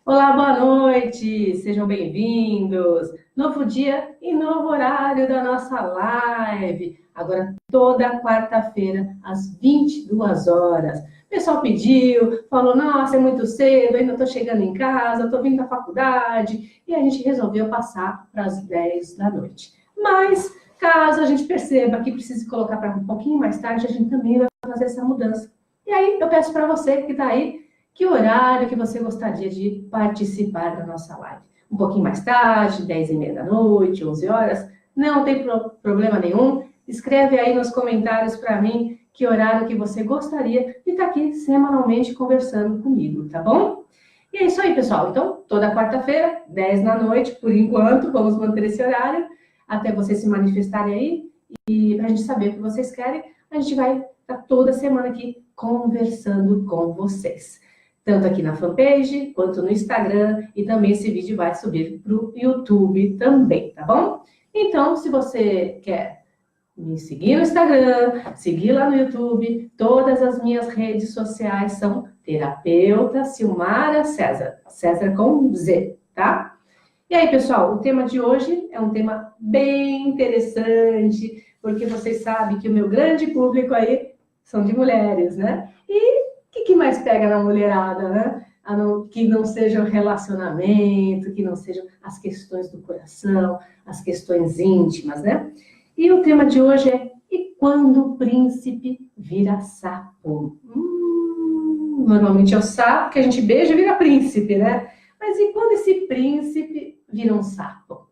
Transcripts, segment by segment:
Olá, boa noite, sejam bem-vindos. Novo dia e novo horário da nossa live. Agora, toda quarta-feira, às 22 horas. O pessoal pediu, falou: nossa, é muito cedo, ainda estou chegando em casa, estou vindo da faculdade. E a gente resolveu passar para as 10 da noite. Mas, caso a gente perceba que precise colocar para um pouquinho mais tarde, a gente também vai fazer essa mudança. E aí, eu peço para você que está aí, que horário que você gostaria de participar da nossa live? Um pouquinho mais tarde, 10h30 da noite, 11 horas? Não tem problema nenhum. Escreve aí nos comentários para mim que horário que você gostaria de estar aqui semanalmente conversando comigo, tá bom? E é isso aí, pessoal. Então, toda quarta-feira, 10 da noite, por enquanto, vamos manter esse horário, até vocês se manifestarem aí, e para a gente saber o que vocês querem, a gente vai estar toda semana aqui conversando com vocês. Tanto aqui na fanpage, quanto no Instagram, e também esse vídeo vai subir para o YouTube também, tá bom? Então, se você quer me seguir no Instagram, seguir lá no YouTube, todas as minhas redes sociais são Terapeuta Silmara César, César com Z, tá? E aí, pessoal, o tema de hoje é um tema bem interessante, porque vocês sabem que o meu grande público aí são de mulheres, né? E o que mais pega na mulherada, né? Que não seja o relacionamento, que não sejam as questões do coração, as questões íntimas, né? E o tema de hoje é: e quando o príncipe vira sapo? Normalmente é o sapo que a gente beija e vira príncipe, né? Mas e quando esse príncipe vira um sapo? O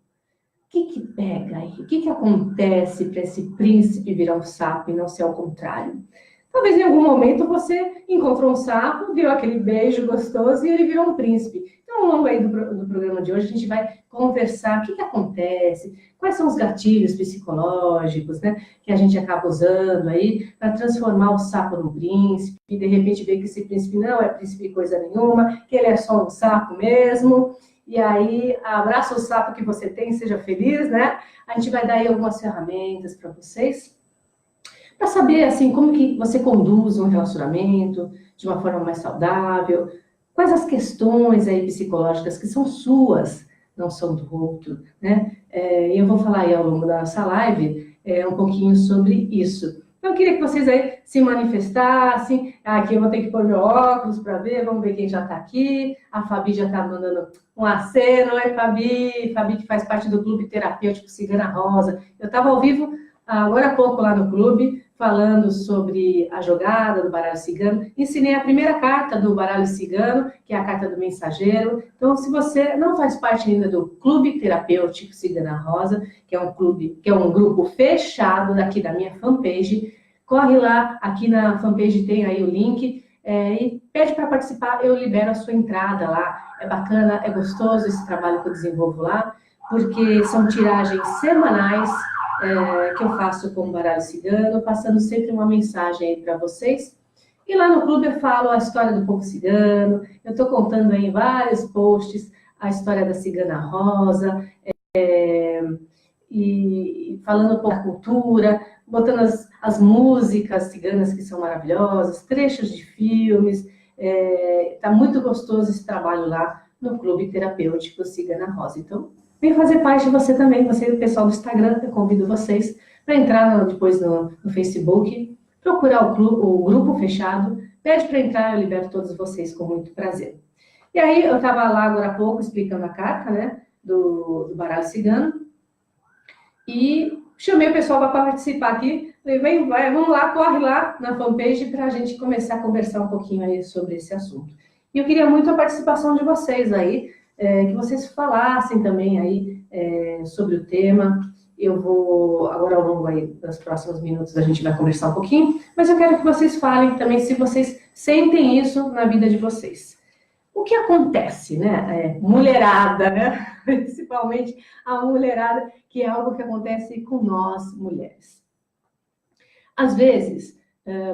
que pega aí? O que acontece para esse príncipe virar um sapo e não ser ao contrário? Talvez em algum momento você encontrou um sapo, deu aquele beijo gostoso e ele virou um príncipe. Então, ao longo aí do programa de hoje, a gente vai conversar o que acontece, quais são os gatilhos psicológicos, né, que a gente acaba usando aí para transformar o sapo num príncipe, e de repente ver que esse príncipe não é príncipe coisa nenhuma, que ele é só um sapo mesmo. E aí, abraça o sapo que você tem, seja feliz, né? A gente vai dar aí algumas ferramentas para vocês, para saber, assim, como que você conduz um relacionamento de uma forma mais saudável, quais as questões aí psicológicas que são suas, não são do outro, né? E eu vou falar aí ao longo da nossa live um pouquinho sobre isso. Então, eu queria que vocês aí se manifestassem. Aqui eu vou ter que pôr meu óculos para ver, vamos ver quem já está aqui. A Fabi já está mandando um aceno. Oi, Fabi. Fabi, que faz parte do Clube Terapêutico Cigana Rosa. Eu estava ao vivo agora há pouco lá no clube, falando sobre a jogada do baralho cigano. Ensinei a primeira carta do baralho cigano, que é a carta do mensageiro. Então, se você não faz parte ainda do Clube Terapêutico Cigana Rosa, que é um clube, que é um grupo fechado daqui da minha fanpage, corre lá, aqui na fanpage tem aí o link, e pede para participar, eu libero a sua entrada lá. É bacana, é gostoso esse trabalho que eu desenvolvo lá, porque são tiragens semanais que eu faço com o baralho cigano, passando sempre uma mensagem aí para vocês. E lá no clube eu falo a história do povo cigano, eu estou contando aí em vários posts a história da cigana rosa, e falando um pouco da cultura, botando as músicas ciganas que são maravilhosas, trechos de filmes. Tá muito gostoso esse trabalho lá no Clube Terapêutico Cigana Rosa. Então, vem fazer parte você também, você, o pessoal do Instagram, eu convido vocês para entrar depois no Facebook, procurar o grupo fechado, pede para entrar, eu libero todos vocês com muito prazer. E aí, eu estava lá agora há pouco explicando a carta, né, do baralho cigano, e chamei o pessoal para participar aqui, falei, vamos lá, corre lá na fanpage para a gente começar a conversar um pouquinho aí sobre esse assunto. E eu queria muito a participação de vocês aí, que vocês falassem também aí sobre o tema. Eu vou, agora ao longo aí dos próximos minutos, a gente vai conversar um pouquinho, mas eu quero que vocês falem também se vocês sentem isso na vida de vocês. O que acontece, né? Mulherada, né? Principalmente a mulherada, que é algo que acontece com nós, mulheres. Às vezes,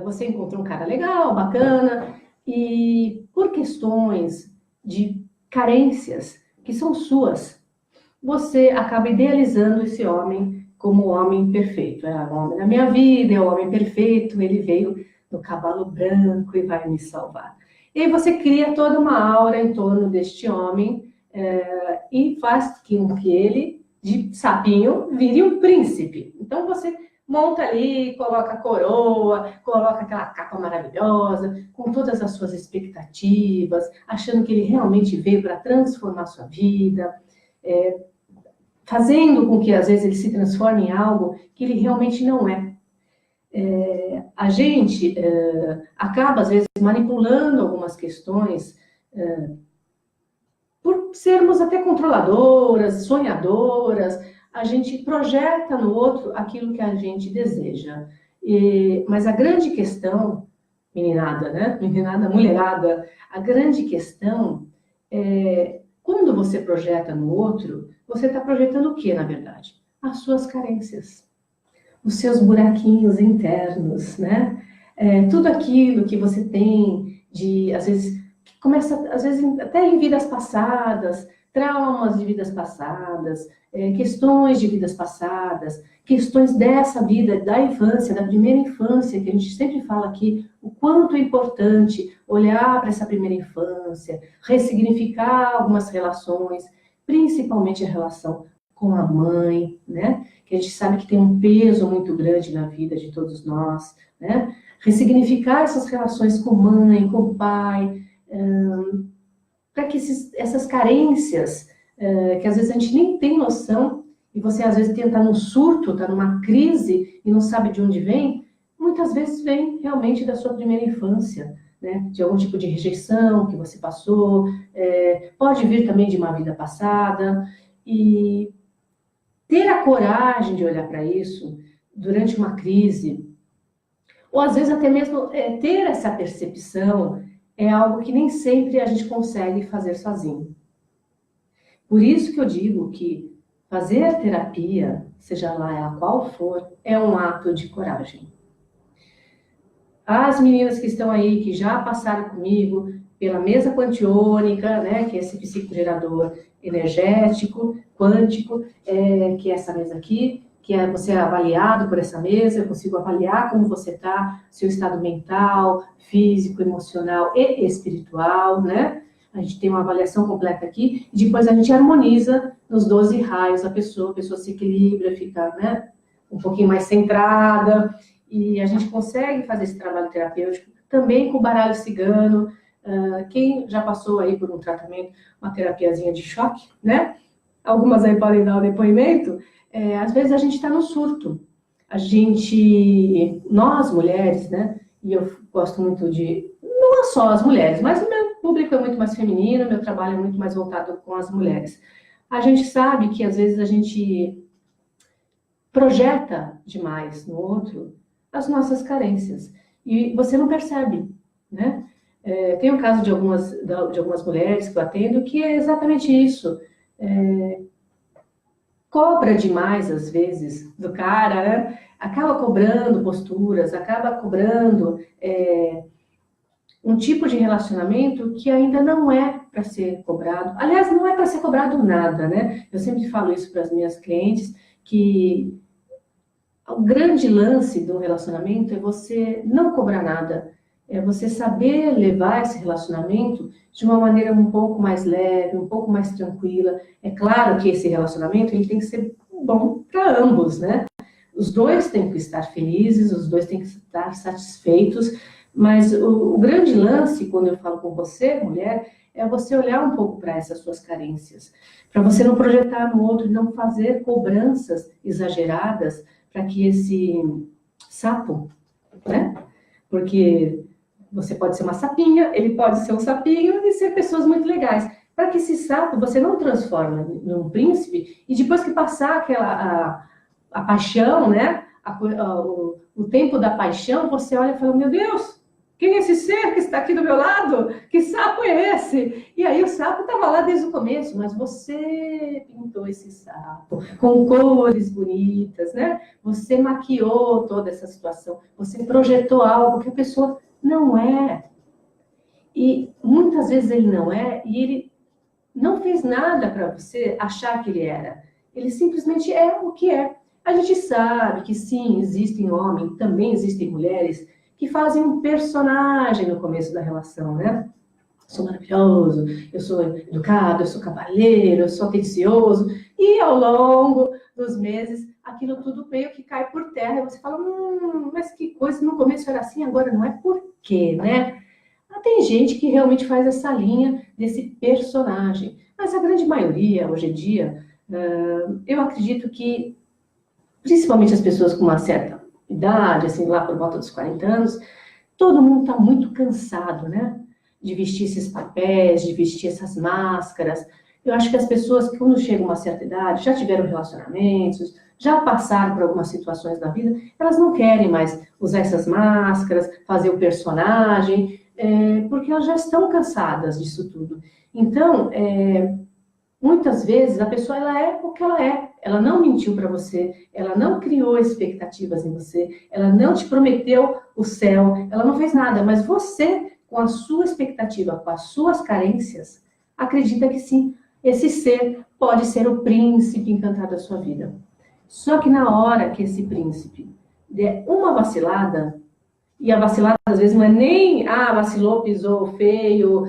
você encontra um cara legal, bacana, e por questões de carências que são suas, você acaba idealizando esse homem como o homem perfeito. É o homem da minha vida, é o homem perfeito, ele veio no cavalo branco e vai me salvar. E aí você cria toda uma aura em torno deste homem e faz com que ele, de sapinho, vire um príncipe. Então você monta ali, coloca a coroa, coloca aquela capa maravilhosa, com todas as suas expectativas, achando que ele realmente veio para transformar sua vida, fazendo com que, às vezes, ele se transforme em algo que ele realmente não é. A gente acaba, às vezes, manipulando algumas questões por sermos até controladoras, sonhadoras, a gente projeta no outro aquilo que a gente deseja. Mas a grande questão, meninada, né? Meninada, mulherada, a grande questão é, quando você projeta no outro, você está projetando o que, na verdade? As suas carências, os seus buraquinhos internos, né? Tudo aquilo que você tem de, às vezes, que começa, às vezes, até em vidas passadas, traumas de vidas passadas, questões de vidas passadas, questões dessa vida, da infância, da primeira infância, que a gente sempre fala aqui, o quanto é importante olhar para essa primeira infância, ressignificar algumas relações, principalmente a relação com a mãe, né? Que a gente sabe que tem um peso muito grande na vida de todos nós, né? Ressignificar essas relações com mãe, com pai, para que essas carências, que às vezes a gente nem tem noção, e você às vezes tenta num surto, está numa crise e não sabe de onde vem, muitas vezes vem realmente da sua primeira infância, né? De algum tipo de rejeição que você passou, pode vir também de uma vida passada, e ter a coragem de olhar para isso durante uma crise, ou às vezes até mesmo ter essa percepção, é algo que nem sempre a gente consegue fazer sozinho. Por isso que eu digo que fazer terapia, seja lá a qual for, é um ato de coragem. As meninas que estão aí, que já passaram comigo pela mesa quantiônica, né, que é esse psicogerador energético, quântico, que é essa mesa aqui, que você é avaliado por essa mesa, eu consigo avaliar como você está, seu estado mental, físico, emocional e espiritual, né? A gente tem uma avaliação completa aqui, e depois a gente harmoniza nos 12 raios a pessoa se equilibra, fica, né, um pouquinho mais centrada, e a gente consegue fazer esse trabalho terapêutico também com o baralho cigano. Quem já passou aí por um tratamento, uma terapiazinha de choque, né? Algumas aí podem dar o depoimento. Às vezes a gente está no surto. Nós mulheres, né? E eu gosto muito não é só as mulheres, mas o meu público é muito mais feminino, meu trabalho é muito mais voltado com as mulheres. A gente sabe que às vezes a gente projeta demais no outro as nossas carências. E você não percebe, né? Tem um caso de algumas mulheres que eu atendo que é exatamente isso. Cobra demais, às vezes, do cara, né? Acaba cobrando posturas, acaba cobrando um tipo de relacionamento que ainda não é para ser cobrado. Aliás, não é para ser cobrado nada, né? Eu sempre falo isso para as minhas clientes, que o grande lance do relacionamento é você não cobrar nada, é você saber levar esse relacionamento de uma maneira um pouco mais leve, um pouco mais tranquila. É claro que esse relacionamento ele tem que ser bom para ambos, né? Os dois têm que estar felizes, os dois têm que estar satisfeitos, mas o grande lance, quando eu falo com você, mulher, é você olhar um pouco para essas suas carências, para você não projetar no outro, não fazer cobranças exageradas, para que esse sapo, né? Porque você pode ser uma sapinha, ele pode ser um sapinho e ser pessoas muito legais. Para que esse sapo você não transforme num príncipe e depois que passar a paixão, né? O tempo da paixão, você olha e fala, meu Deus, quem é esse ser que está aqui do meu lado? Que sapo é esse? E aí o sapo estava lá desde o começo, mas você pintou esse sapo com cores bonitas, né? Você maquiou toda essa situação, você projetou algo que a pessoa não é. E muitas vezes ele não é, e ele não fez nada para você achar que ele era. Ele simplesmente é o que é. A gente sabe que sim, existem homens, também existem mulheres que fazem um personagem no começo da relação, né? sou maravilhoso, eu sou educado, eu sou cavalheiro, eu sou atencioso. E ao longo dos meses, aquilo tudo meio que cai por terra. E você fala, mas que coisa, no começo era assim, agora não é. Por quê, né? Tem gente que realmente faz essa linha desse personagem. Mas a grande maioria, hoje em dia, eu acredito que, principalmente as pessoas com uma certa idade, assim, lá por volta dos 40 anos, todo mundo está muito cansado, né? De vestir esses papéis, de vestir essas máscaras. Eu acho que as pessoas, quando chegam a uma certa idade, já tiveram relacionamentos, já passaram por algumas situações da vida, elas não querem mais usar essas máscaras, fazer o personagem, porque elas já estão cansadas disso tudo. Então, muitas vezes a pessoa ela é o que ela é. Ela não mentiu para você, ela não criou expectativas em você, ela não te prometeu o céu, ela não fez nada, mas você, com a sua expectativa, com as suas carências, acredita que sim, esse ser pode ser o príncipe encantado da sua vida. Só que na hora que esse príncipe der uma vacilada, e a vacilada às vezes não é nem, vacilou, pisou feio,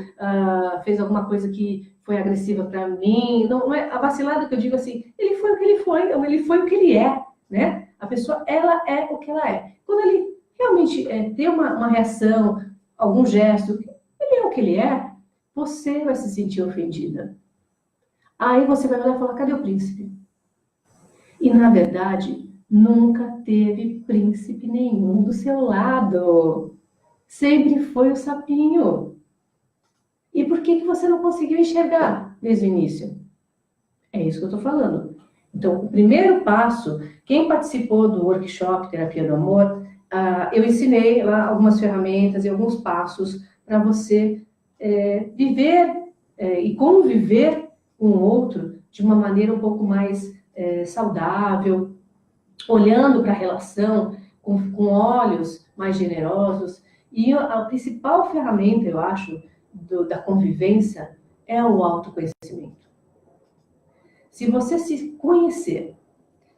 fez alguma coisa que foi agressiva para mim, não é a vacilada que eu digo assim, ele foi o que ele foi, ou ele foi o que ele é, né? A pessoa, ela é o que ela é. Quando ele realmente tem uma reação, algum gesto, ele é o que ele é, você vai se sentir ofendida. Aí você vai olhar e falar, cadê o príncipe? E, na verdade, nunca teve príncipe nenhum do seu lado. Sempre foi o sapinho. E por que você não conseguiu enxergar desde o início? É isso que eu estou falando. Então, o primeiro passo, quem participou do workshop Terapia do Amor, eu ensinei lá algumas ferramentas e alguns passos para você viver e conviver com o outro de uma maneira um pouco mais saudável, olhando para a relação com olhos mais generosos. E a principal ferramenta, eu acho, da convivência é o autoconhecimento. Se você se conhecer,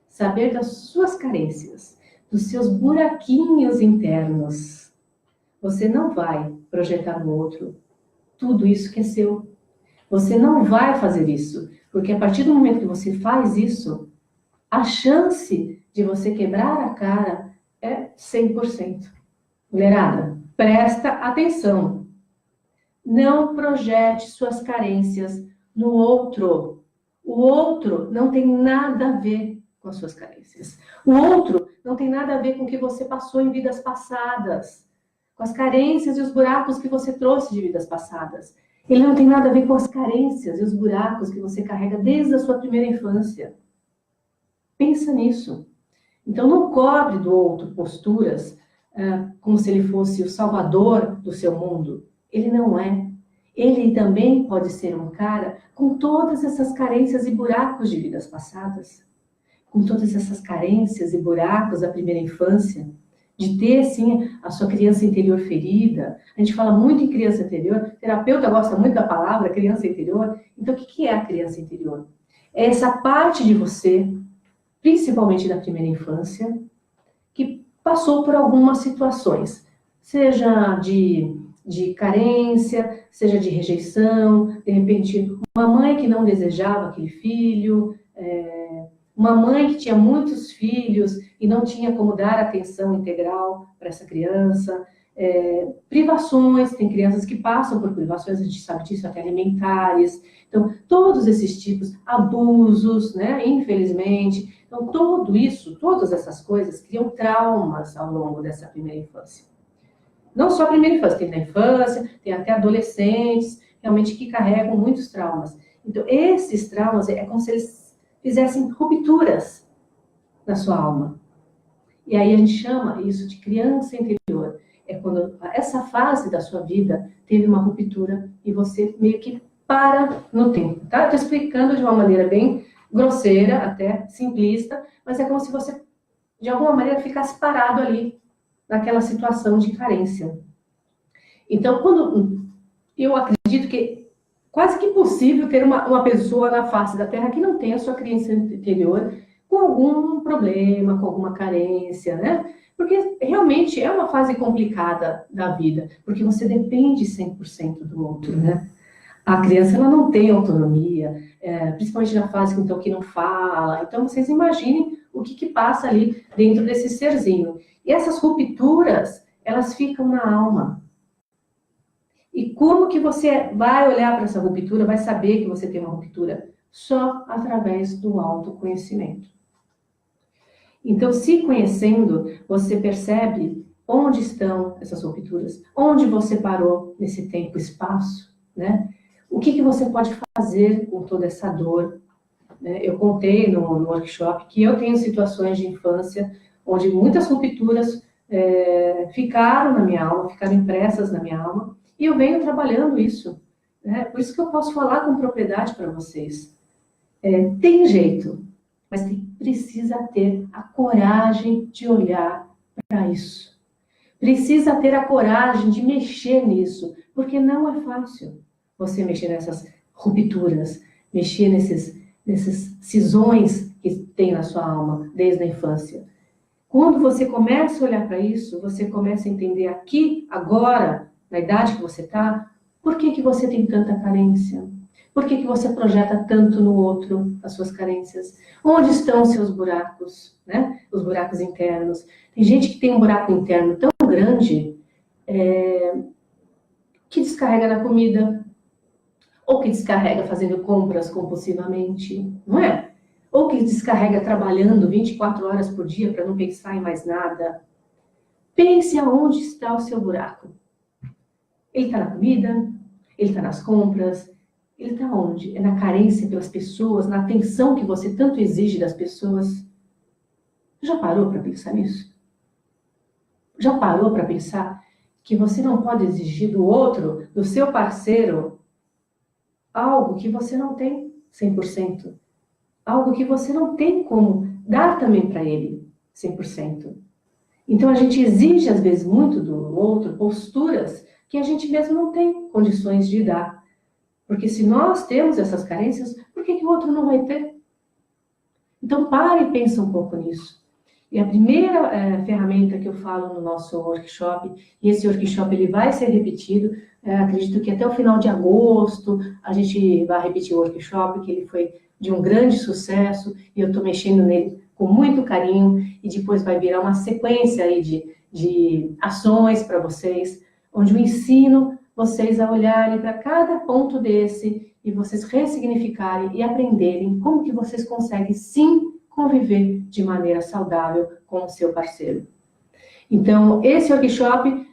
saber das suas carências, dos seus buraquinhos internos, você não vai projetar no outro tudo isso que é seu. Você não vai fazer isso, porque a partir do momento que você faz isso, a chance de você quebrar a cara é 100%. Mulherada, presta atenção. Não projete suas carências no outro. O outro não tem nada a ver com as suas carências. O outro não tem nada a ver com o que você passou em vidas passadas, com as carências e os buracos que você trouxe de vidas passadas. Ele não tem nada a ver com as carências e os buracos que você carrega desde a sua primeira infância. Pensa nisso. Então, não cobre do outro posturas como se ele fosse o salvador do seu mundo. Ele não é. Ele também pode ser um cara com todas essas carências e buracos de vidas passadas, com todas essas carências e buracos da primeira infância, de ter, sim, a sua criança interior ferida. A gente fala muito em criança interior, o terapeuta gosta muito da palavra criança interior. Então, o que é a criança interior? É essa parte de você, principalmente da primeira infância, que passou por algumas situações, seja de carência, seja de rejeição, de repente, uma mãe que não desejava aquele filho, uma mãe que tinha muitos filhos e não tinha como dar atenção integral para essa criança, privações, tem crianças que passam por privações, a gente sabe disso, até alimentares. Então, todos esses tipos, abusos, né, infelizmente. Então, tudo isso, todas essas coisas criam traumas ao longo dessa primeira infância. Não só a primeira infância, tem na infância, tem até adolescentes, realmente que carregam muitos traumas. Então, esses traumas é como se eles fizessem rupturas na sua alma. E aí a gente chama isso de criança interior. É quando essa fase da sua vida teve uma ruptura e você meio que para no tempo, tá? Estou explicando de uma maneira bem grosseira, até simplista, mas é como se você, de alguma maneira, ficasse parado ali, naquela situação de carência. Então, quando eu acredito que quase que impossível ter uma pessoa na face da Terra que não tenha a sua criança interior com com algum problema, com alguma carência, né? Porque realmente é uma fase complicada da vida, porque você depende 100% do outro, né? A criança ela não tem autonomia, principalmente na fase então, que não fala. Então, vocês imaginem o que passa ali dentro desse serzinho. E essas rupturas, elas ficam na alma. E como que você vai olhar para essa ruptura, vai saber que você tem uma ruptura? Só através do autoconhecimento. Então, se conhecendo, você percebe onde estão essas rupturas, onde você parou nesse tempo e espaço, né? O que você pode fazer com toda essa dor? Né? Eu contei no workshop que eu tenho situações de infância onde muitas rupturas ficaram na minha alma, ficaram impressas na minha alma, e eu venho trabalhando isso. Né? Por isso que eu posso falar com propriedade para vocês. Tem jeito, mas precisa ter a coragem de olhar para isso. Precisa ter a coragem de mexer nisso, porque não é fácil você mexer nessas rupturas, mexer nesses cisões que tem na sua alma desde a infância. Quando você começa a olhar para isso, você começa a entender aqui, agora, na idade que você está, por que você tem tanta carência? Por que você projeta tanto no outro as suas carências? Onde estão os seus buracos, né? Os buracos internos. Tem gente que tem um buraco interno tão grande que descarrega na comida, ou que descarrega fazendo compras compulsivamente, não é? Ou que descarrega trabalhando 24 horas por dia para não pensar em mais nada. Pense aonde está o seu buraco. Ele está na comida, ele está nas compras, ele está onde? É na carência pelas pessoas, na atenção que você tanto exige das pessoas. Já parou para pensar nisso? Já parou para pensar que você não pode exigir do outro, do seu parceiro, algo que você não tem 100%? Algo que você não tem como dar também para ele 100%. Então, a gente exige, às vezes, muito do outro, posturas que a gente mesmo não tem condições de dar. Porque se nós temos essas carências, por que o outro não vai ter? Então, pare e pense um pouco nisso. E a primeira ferramenta que eu falo no nosso workshop, e esse workshop ele vai ser repetido, acredito que até o final de agosto a gente vai repetir o workshop, que ele foi de um grande sucesso, e eu estou mexendo nele com muito carinho, e depois vai virar uma sequência aí de ações para vocês, onde eu ensino vocês a olharem para cada ponto desse, e vocês ressignificarem e aprenderem como que vocês conseguem sim conviver de maneira saudável com o seu parceiro. Então, esse workshop,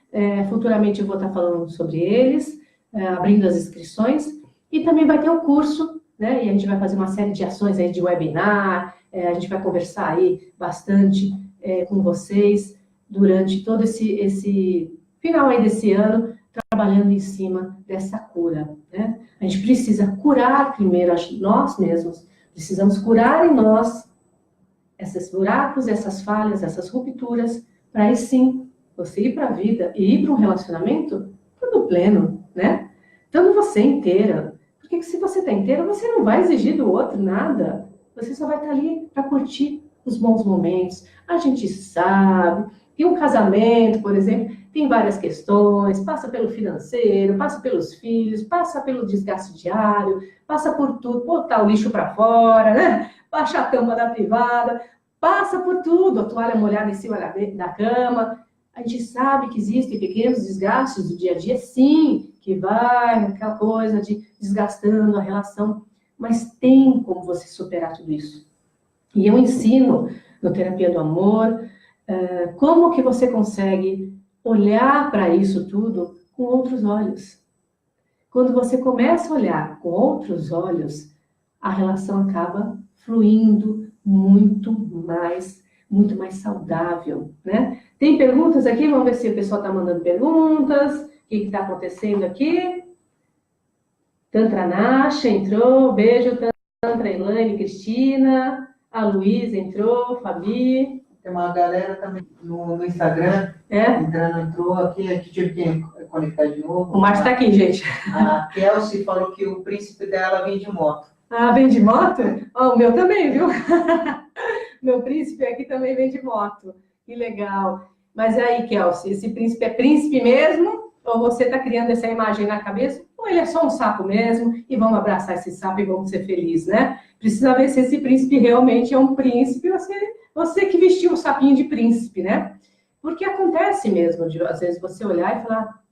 futuramente eu vou estar falando sobre eles, abrindo as inscrições, e também vai ter um curso, né? E a gente vai fazer uma série de ações aí de webinar, a gente vai conversar aí bastante com vocês durante todo esse final aí desse ano, trabalhando em cima dessa cura, né? A gente precisa curar primeiro nós mesmos, precisamos curar em nós esses buracos, essas falhas, essas rupturas, para aí sim você ir para a vida e ir para um relacionamento tudo pleno, né? Estando você inteira. Porque se você está inteira, você não vai exigir do outro nada. Você só vai estar ali para curtir os bons momentos. A gente sabe que um casamento, por exemplo, tem várias questões, passa pelo financeiro, passa pelos filhos, passa pelo desgaste diário, passa por tudo, botar o lixo para fora, né? Baixar a tampa da privada, passa por tudo, a toalha molhada em cima da cama. A gente sabe que existem pequenos desgastes do dia a dia, sim, que vai aquela coisa de desgastando a relação, mas tem como você superar tudo isso. E eu ensino no Terapia do Amor como que você consegue olhar para isso tudo com outros olhos. Quando você começa a olhar com outros olhos, a relação acaba fluindo muito mais saudável, né? Tem perguntas aqui? Vamos ver se o pessoal está mandando perguntas. O que está acontecendo aqui? Tantra Nasha entrou. Beijo, Tantra, Elaine, Cristina. A Luísa entrou. Fabi. Tem uma galera também no Instagram. Entrou aqui, a gente tive que conectar de novo. O Márcio está aqui, gente. A Kelsey falou que o príncipe dela vem de moto. Ah, vem de moto? Oh, o meu também, viu? Meu príncipe aqui também vem de moto. Que legal. Mas aí, Kelsey, esse príncipe é príncipe mesmo? Ou você está criando essa imagem na cabeça? Ou ele é só um sapo mesmo? E vamos abraçar esse sapo e vamos ser felizes, né? Precisa ver se esse príncipe realmente é um príncipe ou você que vestiu um sapinho de príncipe, né? Porque acontece mesmo, de, às vezes, você olhar e falar: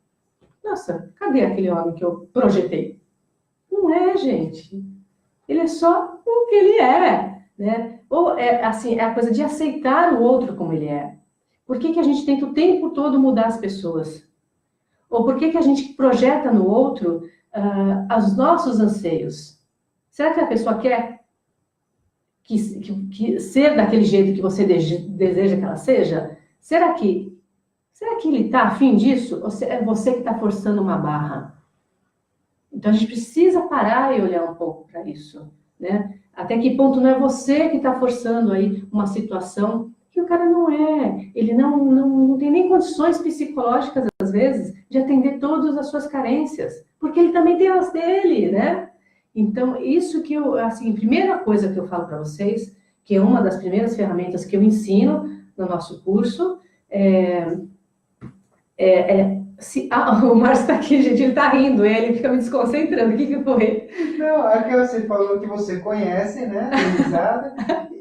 nossa, cadê aquele homem que eu projetei? Não é, gente. Ele é só o que ele é, né? Ou é assim, é a coisa de aceitar o outro como ele é. Por que a gente tenta o tempo todo mudar as pessoas? Ou por que a gente projeta no outro os nossos anseios? Será que a pessoa quer que ser daquele jeito que você deseja que ela seja? Será que ele está afim disso? Ou é você que está forçando uma barra? Então, a gente precisa parar e olhar um pouco para isso, né? Até que ponto não é você que está forçando aí uma situação que o cara não é. Ele não tem nem condições psicológicas, às vezes, de atender todas as suas carências, porque ele também tem as dele, né? Então, isso que eu, assim, primeira coisa que eu falo para vocês, que é uma das primeiras ferramentas que eu ensino no nosso curso, o Márcio está aqui, gente, ele está rindo, ele fica me desconcentrando. O que foi? Não, é que você falou que você conhece, né?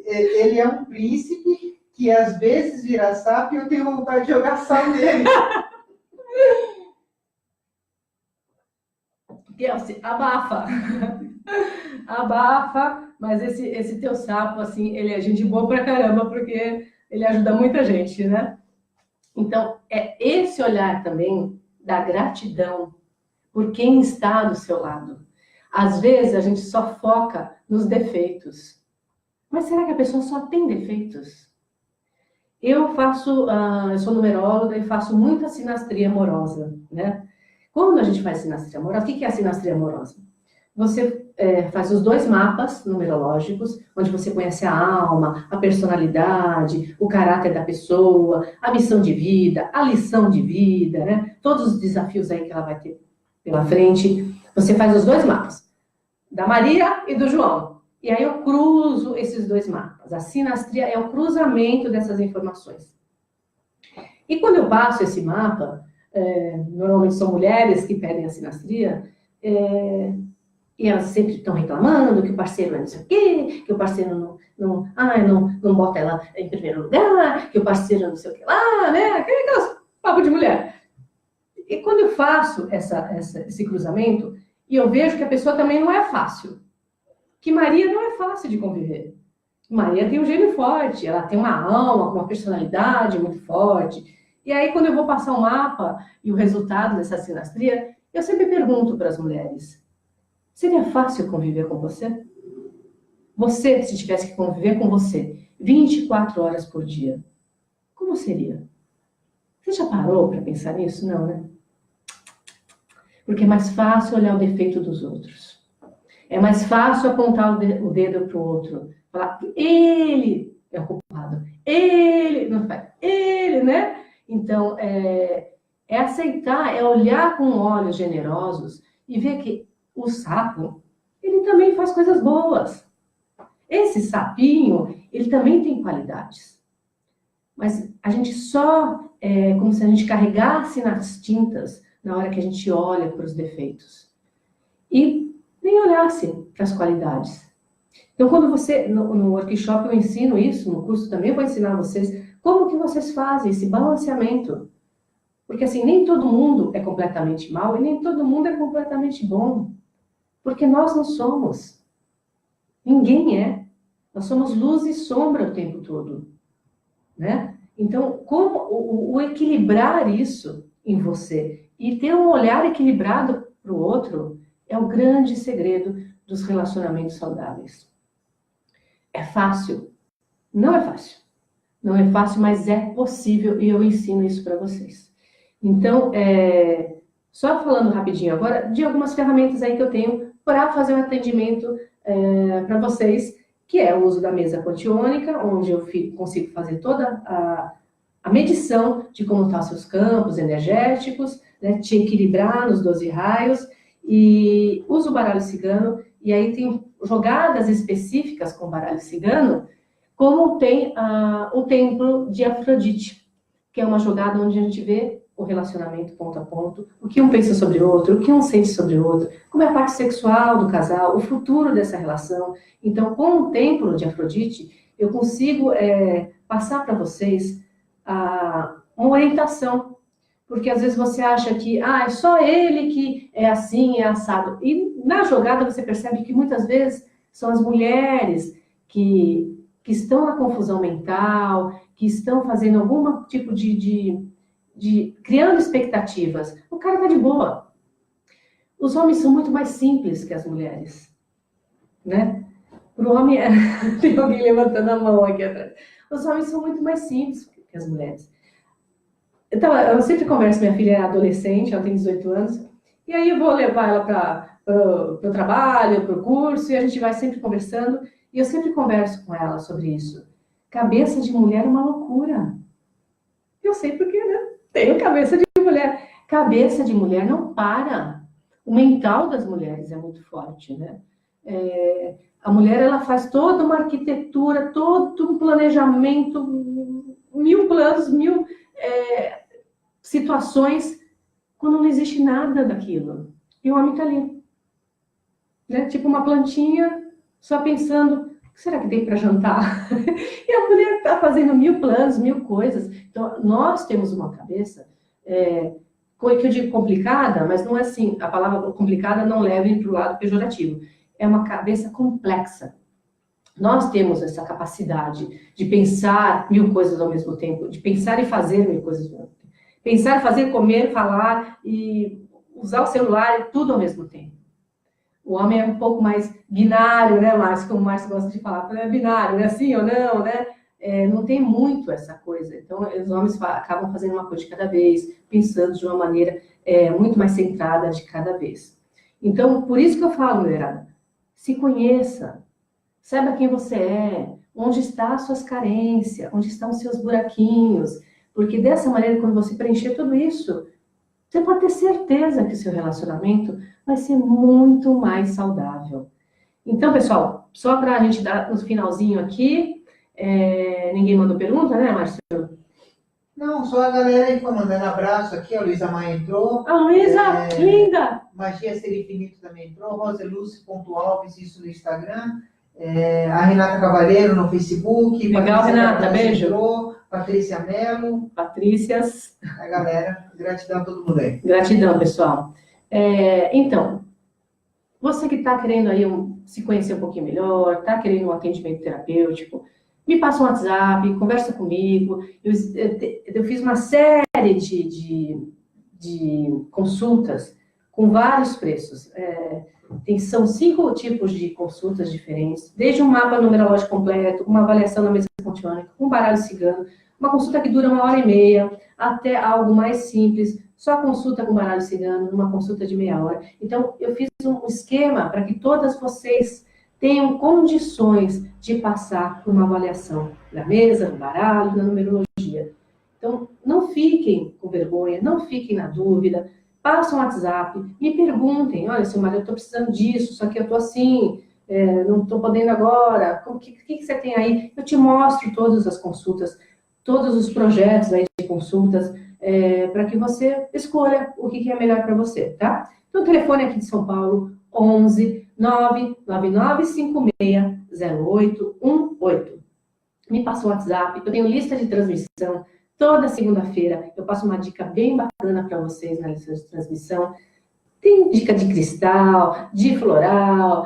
Ele é um príncipe que às vezes vira sapo e eu tenho vontade de jogar sal nele. Kelsey, abafa. Abafa, mas esse teu sapo, assim, ele é gente boa pra caramba, porque ele ajuda muita gente, né? Então, é esse olhar também da gratidão por quem está do seu lado. Às vezes, a gente só foca nos defeitos. Mas será que a pessoa só tem defeitos? Eu sou numeróloga e faço muita sinastria amorosa, né? Quando a gente faz sinastria amorosa, o que é a sinastria amorosa? Você faz os 2 mapas numerológicos, onde você conhece a alma, a personalidade, o caráter da pessoa, a missão de vida, a lição de vida, né? Todos os desafios aí que ela vai ter pela frente. Você faz os 2 mapas, da Maria e do João. E aí eu cruzo esses 2 mapas. A sinastria é o cruzamento dessas informações. E quando eu passo esse mapa, normalmente são mulheres que pedem a sinastria, e elas sempre estão reclamando que o parceiro é não sei o quê, que o parceiro não bota ela em primeiro lugar, que o parceiro não sei o que lá, né? Aquelas papo de mulher. E quando eu faço esse cruzamento, e eu vejo que a pessoa também não é fácil, que Maria não é fácil de conviver. Maria tem um gênio forte, ela tem uma alma, uma personalidade muito forte. E aí, quando eu vou passar o mapa e o resultado dessa sinastria, eu sempre pergunto para as mulheres: seria fácil conviver com você? Você, se tivesse que conviver com você 24 horas por dia, como seria? Você já parou para pensar nisso? Não, né? Porque é mais fácil olhar o defeito dos outros. É mais fácil apontar o dedo para o outro. Falar que ele é o culpado. Ele não faz. Ele, né? Então, é aceitar, é olhar com olhos generosos e ver que o sapo, ele também faz coisas boas. Esse sapinho, ele também tem qualidades. Mas a gente é como se a gente carregasse nas tintas na hora que a gente olha para os defeitos. E nem olhasse para as qualidades. Então, quando você, no workshop eu ensino isso, no curso também eu vou ensinar vocês como que vocês fazem esse balanceamento. Porque assim, nem todo mundo é completamente mal e nem todo mundo é completamente bom. Porque nós não somos. Ninguém é. Nós somos luz e sombra o tempo todo. Né? Então, como o equilibrar isso em você e ter um olhar equilibrado para o outro é o grande segredo dos relacionamentos saudáveis. É fácil? Não é fácil. Não é fácil, mas é possível e eu ensino isso para vocês. Então, só falando rapidinho agora de algumas ferramentas aí que eu tenho para fazer um atendimento para vocês, que é o uso da mesa quantiônica, onde eu consigo fazer toda a medição de como estão os seus campos energéticos, né, te equilibrar nos 12 raios, e uso o baralho cigano, e aí tem jogadas específicas com o baralho cigano, como tem o templo de Afrodite, que é uma jogada onde a gente vê o relacionamento ponto a ponto, o que um pensa sobre o outro, o que um sente sobre o outro, como é a parte sexual do casal, o futuro dessa relação. Então, com o templo de Afrodite, eu consigo passar para vocês uma orientação, porque às vezes você acha que é só ele que é assim, é assado. E na jogada você percebe que muitas vezes são as mulheres que estão na confusão mental, que estão fazendo algum tipo de criando expectativas. O cara tá de boa. Os homens são muito mais simples que as mulheres, né? Para o homem, tem alguém levantando a mão aqui atrás. Os homens são muito mais simples que as mulheres. Então, eu sempre converso, minha filha é adolescente, ela tem 18 anos, e aí eu vou levar ela para o trabalho, para o curso, e a gente vai sempre conversando, e eu sempre converso com ela sobre isso. Cabeça de mulher é uma loucura. Eu sei porque, né? Tenho cabeça de mulher. Cabeça de mulher não para. O mental das mulheres é muito forte, né? A mulher, ela faz toda uma arquitetura, todo um planejamento, 1000 planos, 1000 situações, quando não existe nada daquilo. E o homem está ali, né? Tipo uma plantinha, só pensando, o que será que tem para jantar? E a mulher está fazendo 1000 planos, 1000 coisas. Então, nós temos uma cabeça, que eu digo complicada, mas não é assim, a palavra complicada não leva para o lado pejorativo. É uma cabeça complexa. Nós temos essa capacidade de pensar 1000 coisas ao mesmo tempo, de pensar e fazer 1000 coisas ao mesmo tempo. Pensar, fazer, comer, falar e usar o celular e tudo ao mesmo tempo. O homem é um pouco mais binário, né, Márcio? Como o Márcio gosta de falar, é binário, né? Sim ou não, né? Não tem muito essa coisa. Então, os homens acabam fazendo uma coisa de cada vez, pensando de uma maneira muito mais centrada de cada vez. Então, por isso que eu falo, mulherada, se conheça, saiba quem você é, onde estão as suas carências, onde estão os seus buraquinhos, porque dessa maneira, quando você preencher tudo isso, você pode ter certeza que o seu relacionamento vai ser muito mais saudável. Então, pessoal, só para a gente dar no finalzinho aqui, ninguém mandou pergunta, né, Márcio? Não, só a galera aí foi mandando abraço aqui, a Luísa Maia entrou. A Luísa, linda! Magia Ser Infinito também entrou, roselúcio.alves, isso no Instagram. A Renata Cavaleiro no Facebook. Legal, Renata, beijo. Entrou, Patrícia Mello. Patrícias. A galera, gratidão a todo mundo aí. Gratidão, pessoal. Então, você que está querendo aí se conhecer um pouquinho melhor, está querendo um atendimento terapêutico, me passa um WhatsApp, conversa comigo. Eu fiz uma série de consultas com vários preços. São 5 tipos de consultas diferentes, desde um mapa numerológico completo, uma avaliação na mesa pontiônica, um baralho cigano, uma consulta que dura 1h30, até algo mais simples, só consulta com baralho cigano, uma consulta de meia hora. Então, eu fiz um esquema para que todas vocês tenham condições de passar por uma avaliação na mesa, no baralho, na numerologia. Então, não fiquem com vergonha, não fiquem na dúvida, passem um WhatsApp, me perguntem, olha, seu marido, eu estou precisando disso, só que eu estou assim, não estou podendo agora, o que você tem aí? Eu te mostro todas as consultas, todos os projetos aí de consultas, para que você escolha o que é melhor para você, tá? Então, o telefone aqui de São Paulo, 11 999560818. Me passa o WhatsApp, eu tenho lista de transmissão. Toda segunda-feira eu passo uma dica bem bacana para vocês na lista de transmissão. Tem dica de cristal, de floral,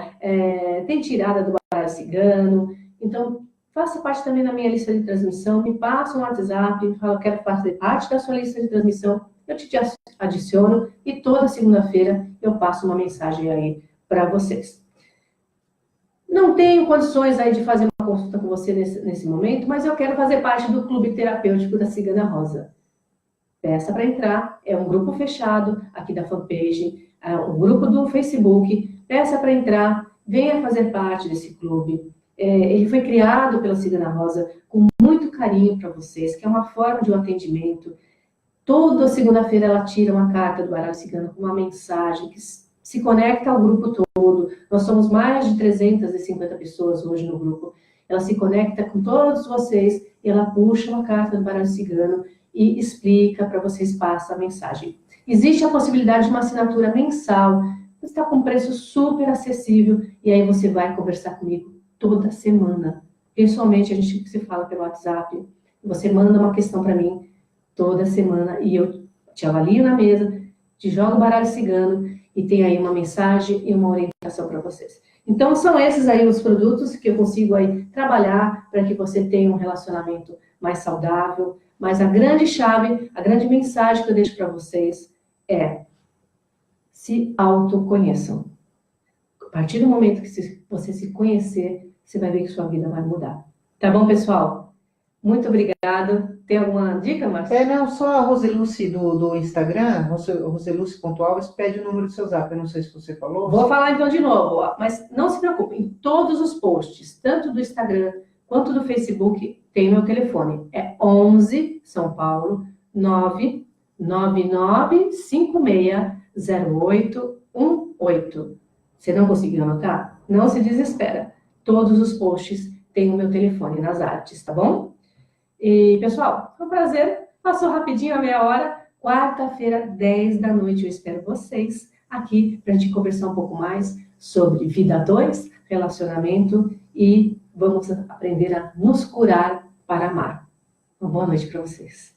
tem tirada do baralho cigano. Então, faça parte também da minha lista de transmissão. Me passa um WhatsApp, fala, eu quero fazer parte da sua lista de transmissão. Eu te adiciono e toda segunda-feira eu passo uma mensagem aí para vocês. Não tenho condições aí de fazer uma consulta com você nesse momento, mas eu quero fazer parte do Clube Terapêutico da Cigana Rosa. Peça para entrar, é um grupo fechado aqui da fanpage, um grupo do Facebook. Peça para entrar, venha fazer parte desse clube. Ele foi criado pela Cigana Rosa com muito carinho para vocês, que é uma forma de um atendimento. Toda segunda-feira ela tira uma carta do baralho cigano com uma mensagem que se conecta ao grupo todo. Nós somos mais de 350 pessoas hoje no grupo. ela se conecta com todos vocês, ela puxa uma carta do baralho cigano e explica para vocês, passa a mensagem. Existe a possibilidade de uma assinatura mensal, está com um preço super acessível, e aí você vai conversar comigo toda semana. Pessoalmente, a gente se fala pelo WhatsApp, você manda uma questão para mim toda semana, e eu te avalio na mesa, te jogo o baralho cigano, e tem aí uma mensagem e uma orientação para vocês. Então, são esses aí os produtos que eu consigo aí trabalhar para que você tenha um relacionamento mais saudável, mas a grande chave, a grande mensagem que eu deixo para vocês é: se autoconheçam. A partir do momento que você se conhecer, você vai ver que sua vida vai mudar. Tá bom, pessoal? Muito obrigado. Tem alguma dica, Marcelo? Não, só a Roseluce do Instagram, roseluce.alves, pede o número do seu zap. Eu não sei se você falou. Vou falar então de novo, ó, mas não se preocupe, em todos os posts, tanto do Instagram quanto do Facebook, tem meu telefone. É 11 São Paulo 999560818. Você não conseguiu anotar? Não se desespera. Todos os posts têm o meu telefone nas artes, tá bom? E, pessoal, foi um prazer. Passou rapidinho a meia hora. Quarta-feira, 10 da noite, eu espero vocês aqui para a gente conversar um pouco mais sobre vida 2, relacionamento, e vamos aprender a nos curar para amar. Uma boa noite para vocês.